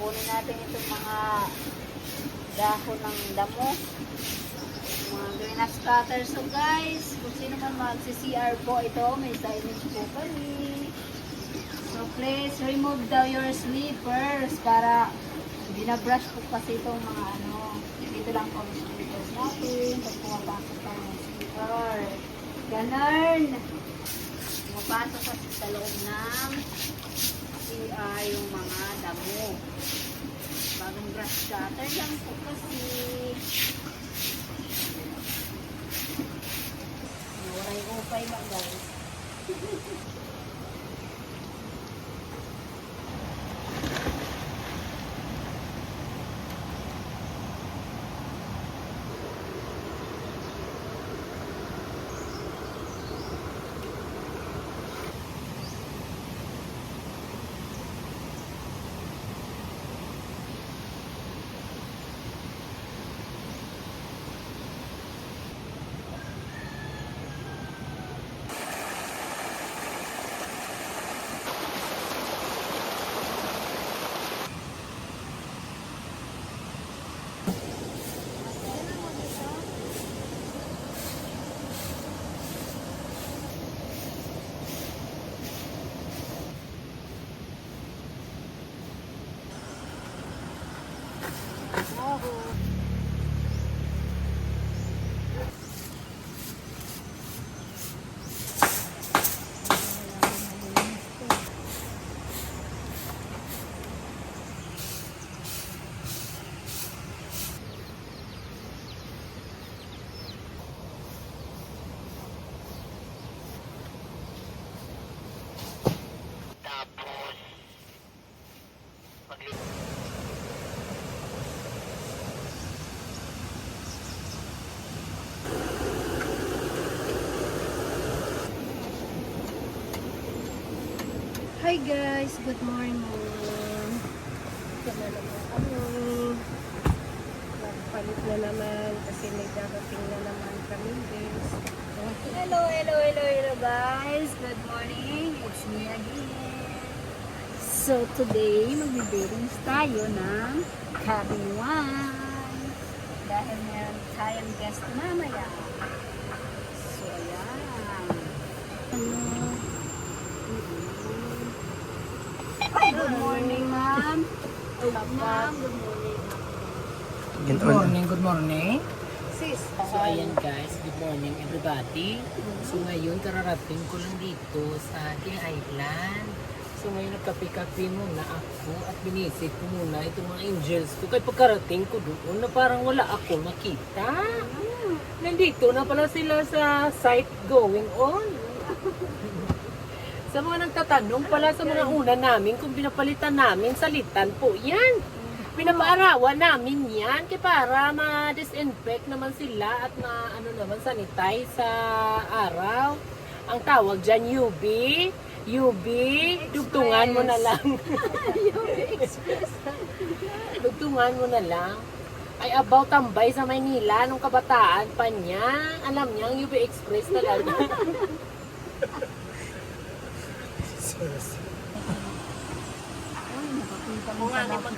kunin natin itong mga dahon ng damo. Mga greenhouse cutter. So guys, kung sino man magsi-CR po ito, may signage po kami. So please remove your slippers para binabrush po kasi itong mga ano. Dito lang po ang slippers natin pag pumapasok tayo ng CR. Ganun. Pumapasok kasi sa loob ng CR yung mga damo. Bagong brush cutter lang po kasi. Waray upay ba guys? Hi guys, good morning. Ito na naman kami. Nagpalit na naman kasi may darating na naman kami guys. Hello guys. Good morning. It's me again. So today, magbe-bearings tayo ng cabin 1. Dahil meron tayong guest mamaya. So ayan. Hi, good morning ma'am. Ma'am, good morning. Good morning, good morning. Sis, So ayan guys, good morning everybody. So ngayon kararating ko lang dito sa ating island. So ngayon nagkape-kape muna ako at binisit ko muna itong mga angels ko. Kaya pagkarating ko doon na parang wala ako makita. Nandito na pala sila sa site going on. Sa mga nagtatanong pala sa mga una namin kung pinapalitan namin salitan po yan. Pinapaarawan namin yan kaya para ma-disinfect naman sila at ano naman sanitize sa araw. Ang tawag dyan UV. UV, dugtungan mo na lang. UV Express. Dugtungan mo na lang. Ay about tambay sa Maynila nung kabataan pa niya. Alam niya ang UV Express talaga. Uy, nakakita mo Nga sa ni laki.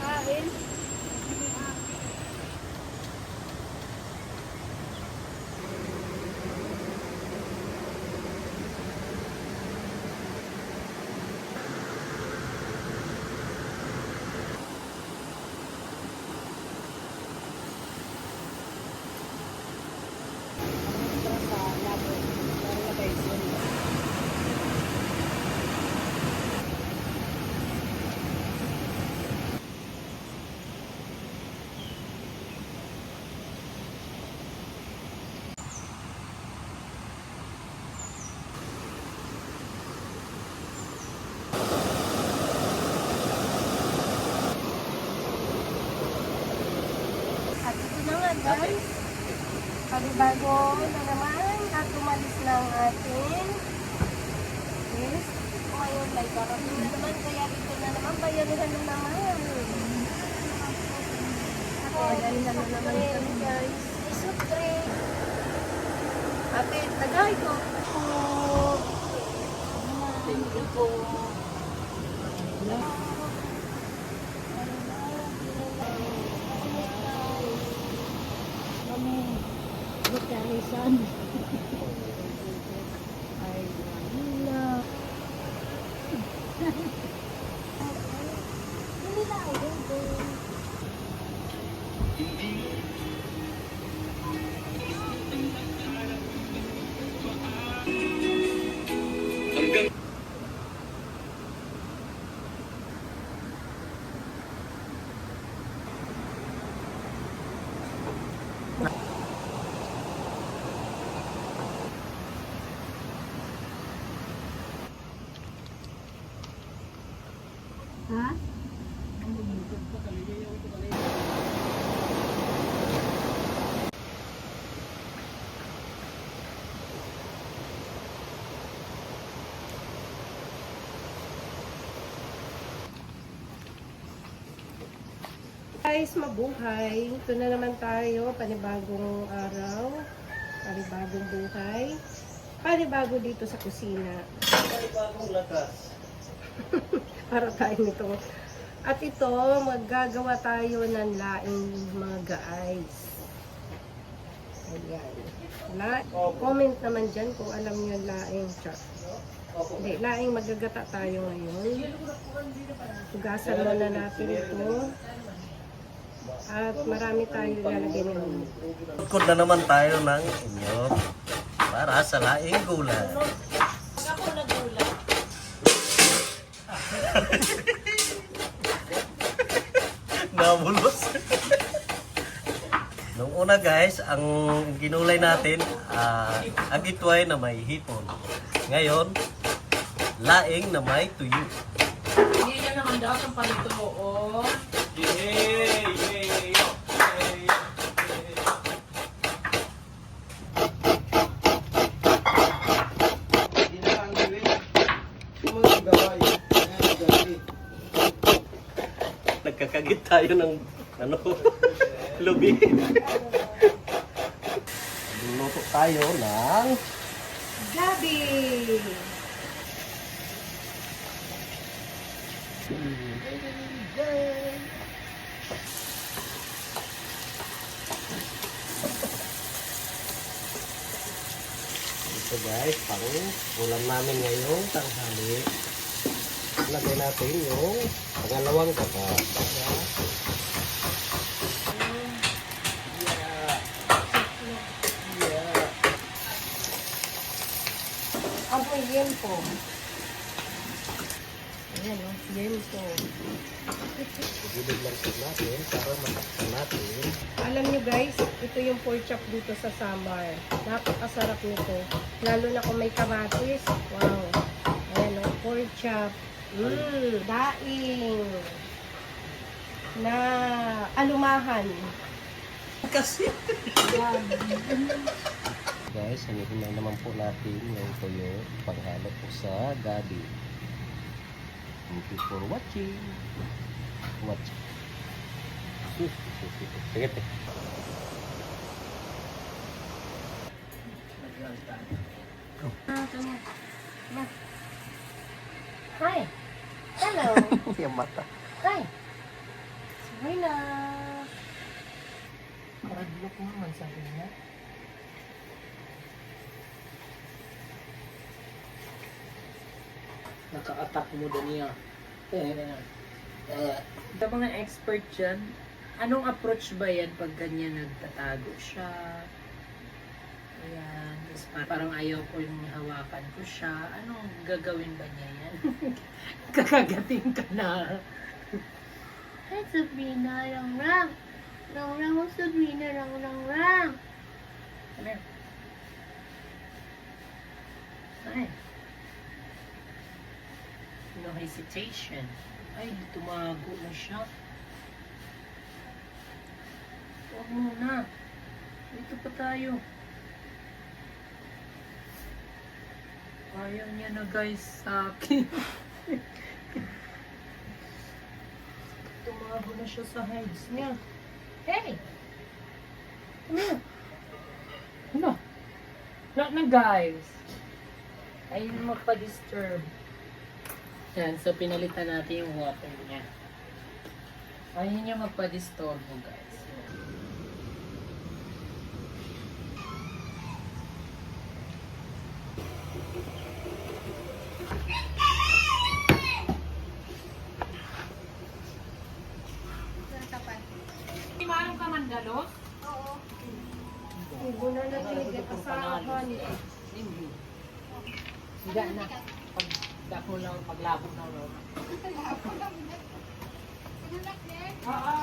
Kain. At ito na nga guys. Panibago na naman at umalis ng ating yes. Ngayon may darating na naman kaya dito na naman bayanihan na naman. Bayanihan na naman kami guys. Isutre. Ate, tagay ko. Thank you po. Kami, magkarisan. Ay, Manila. Manila, Ha? Guys, mabuhay. Ito na naman tayo, panibagong araw, panibagong buhay, panibago dito sa kusina. Panibagong lakas. Para tayo nito. At ito, maggagawa tayo ng laing mga guys. Ayan. Comment naman dyan kung alam nyo laing char. Hindi, laing magagata tayo ngayon. Hugasan muna natin ito. At marami tayo ilalagay ngayon. Tukod na naman tayo ng inyok para sa laing gulay. Ako nagula. Nabulos. Nung una guys, ang ginulay natin, agitway na may hipon. Ngayon, laing na may tuyo. Hindi yan naman daw ang panituo. Nagkakagit tayo ng lubi. Luto tayo ng Gabi! ito guys, pang ulam namin ngayong tanghali. Lagay natin yung pangalawang gata. Ako yempo. Ayan o, yempo. Igilid lang ito natin para matakpan natin. Alam nyo guys, ito yung pork chop dito sa summer. Napakasarap nito. Lalo na kung may kamatis. Wow. Ayan o, pork chop. Daing. Na alumahan. Kasi Yan. guys, hinihinay naman po natin yung tuyo panghalo po sa gabi. Thank you for watching. Sige, te. Hi. Hello. Yung mata. Hi. Sorry na. Maradlock naman sabi niya. Naka-attack mo doon niya. Sa mga expert dyan, anong approach ba yan pag ganyan nagtatago siya? Ayan. Tapos parang ayaw ko yung hawakan ko siya. Anong gagawin ba niya yan? Kakagating ka na. Hi, Sabrina. Rang-rang. Rang-rang mo, Sabrina. Rang-rang-rang. Ano yan? Ay. No hesitation. Ay, tumago na siya. Huwag muna. Dito pa tayo. Ayaw niya na guys sa akin. Tumago na siya sa hides niya. Hey! Ano? Ano? Not na guys. Ayun magpa-disturb. Yan, so pinalitan natin yung water niya. Ayaw niya magpa-disturbo, guys. Marang ka mandalo? Ibo na natiligay kasahan. Hindi na. Pagdako lang, paglabog na lang. Oo.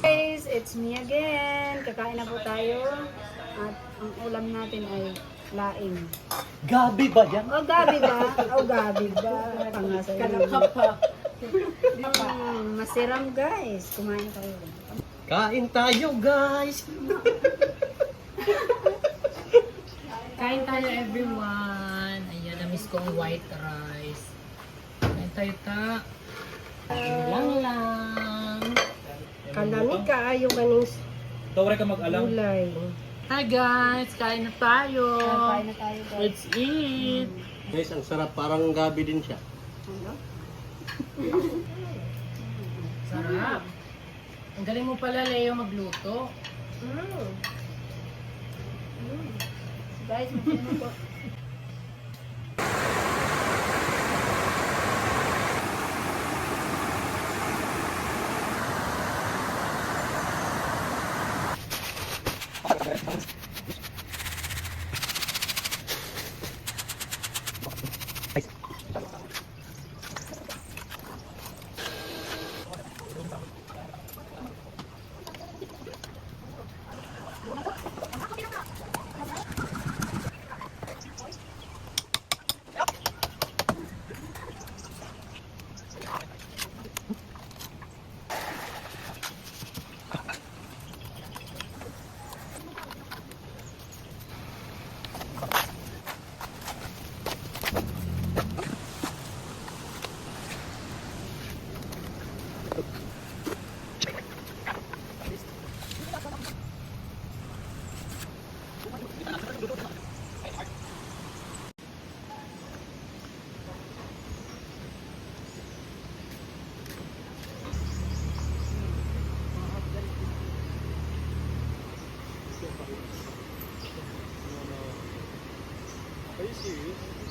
Guys, it's me again. Kakain na po tayo. At ang ulam natin ay laing. Gabi ba yan? O gabi ba? O gabi ba? Pangasa Kalakap pa. Masiram guys. Kumain kayo. Kain tayo, guys! Kain tayo, everyone. Ayan, na-miss ko ang white rice. Kain tayo, ta. Lang lang. Kalamig ka ayo kaning Tawari ka mag-alam. gulay. Hi guys, kain na tayo. Kain na tayo guys. Let's eat. Guys, ang sarap. Parang gabi din siya. Sarap. Ang galing mo pala, Leo, magluto. Guys, magkano po?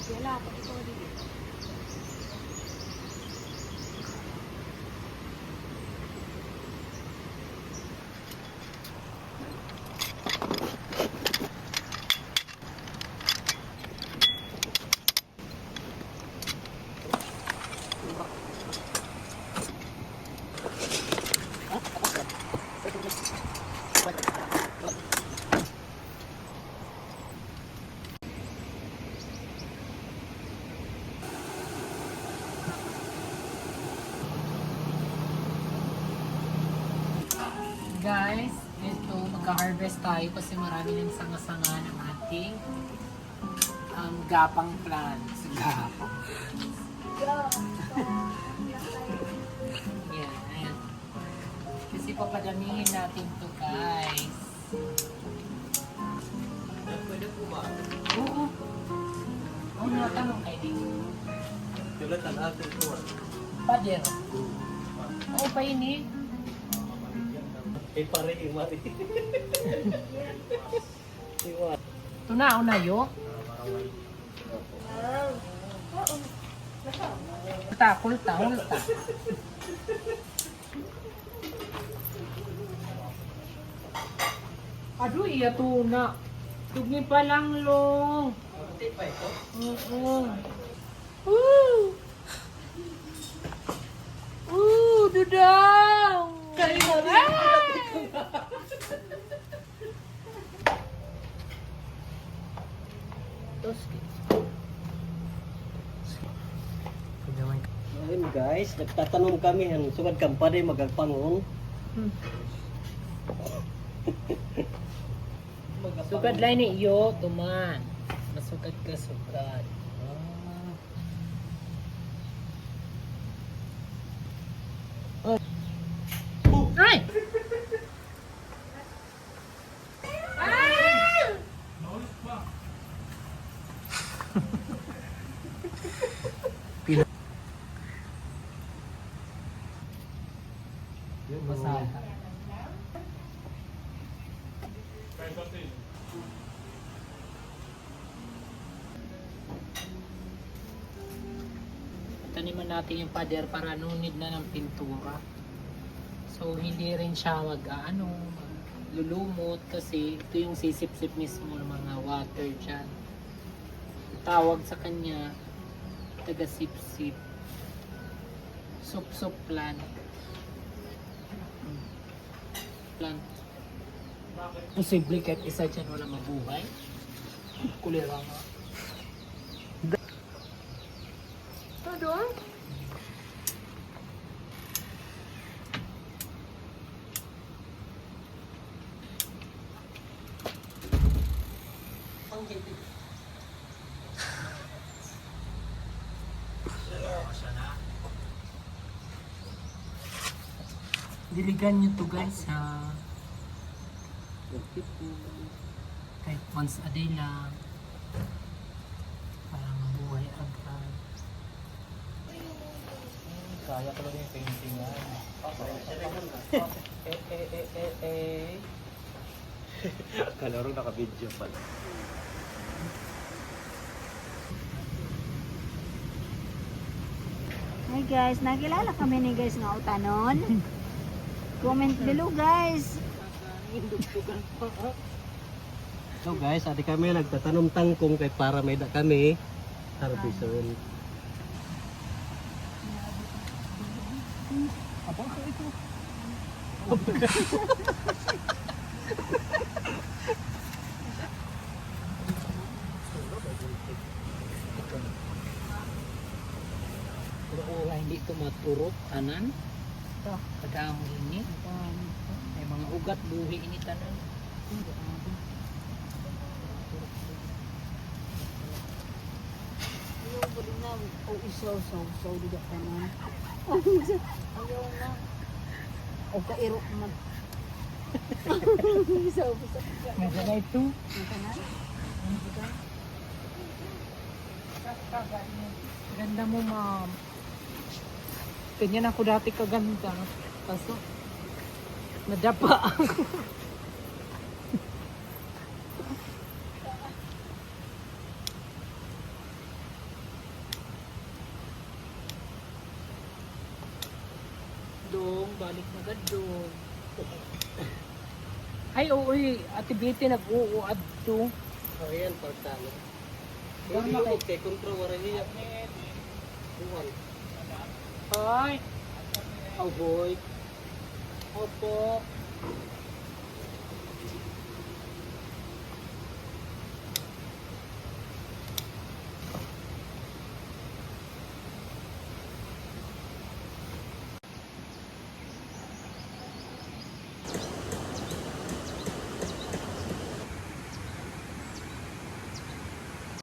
Wala, pati ko dito. Guys, ito, magka-harvest tayo kasi marami ng sanga-sanga ng ating gapang plants. Gapang. Yan, ayan. Kasi papadamihin natin to, guys. Pwede po ba? Oo. Oo, natanong kayo din. Tulad ang ating tuwan. Pader. Oo, painit. Eh, pare, imari. Iwan. Tunao na yo. Takol ta. Aduh, iya tuna. Tugni pa lang long. Hindi pa ito. Oo. Woo! Dudang! Kain na rin. Ayun guys, nagtatanong kami ang sugad kampane magagpangon. Sugad lain ni iyo, tuman. Masugad ka sugad. Ay! Taniman natin yung pader para nunid na ng pintura. So hindi rin siya lulumot kasi ito yung sisip-sip mismo ng mga water dyan. Tawag sa kanya taga-sip-sip. Sup-sup plant. Plant. Posible kahit isa dyan wala mabuhay. Kulira nga. Ito doon? Diligan nyo to guys ha. Kahit once a day lang. Para mabuhay agad. Kaya ko lang yung painting yan. Kalaro naka-video pala. Hi guys, nakilala kami ni guys nga utanon. Comment below guys. So guys, adi kami nagtatanom tangkong kay para may da kami harveston. Pero hindi ito maturok, tanan. Ito. Kadamo ini. May mga ugat buhi ini tanan. Ayaw ko din na. O isaw-saw di ka tanan. Ayaw na. O kairok man. Isaw-saw. Medyo na ito. Tanan. Ganda mo, ma'am. Ganyan ako dati kaganda. Kaso, nadapa ako. Dong, balik na agad dong. Ay, oo, Ate Betty, nag-uuad to. Oh, yan, pagtalo. Hindi Hindi ako ko kay kontro wala niya. Buwan. Hi! Ahoy! Opo!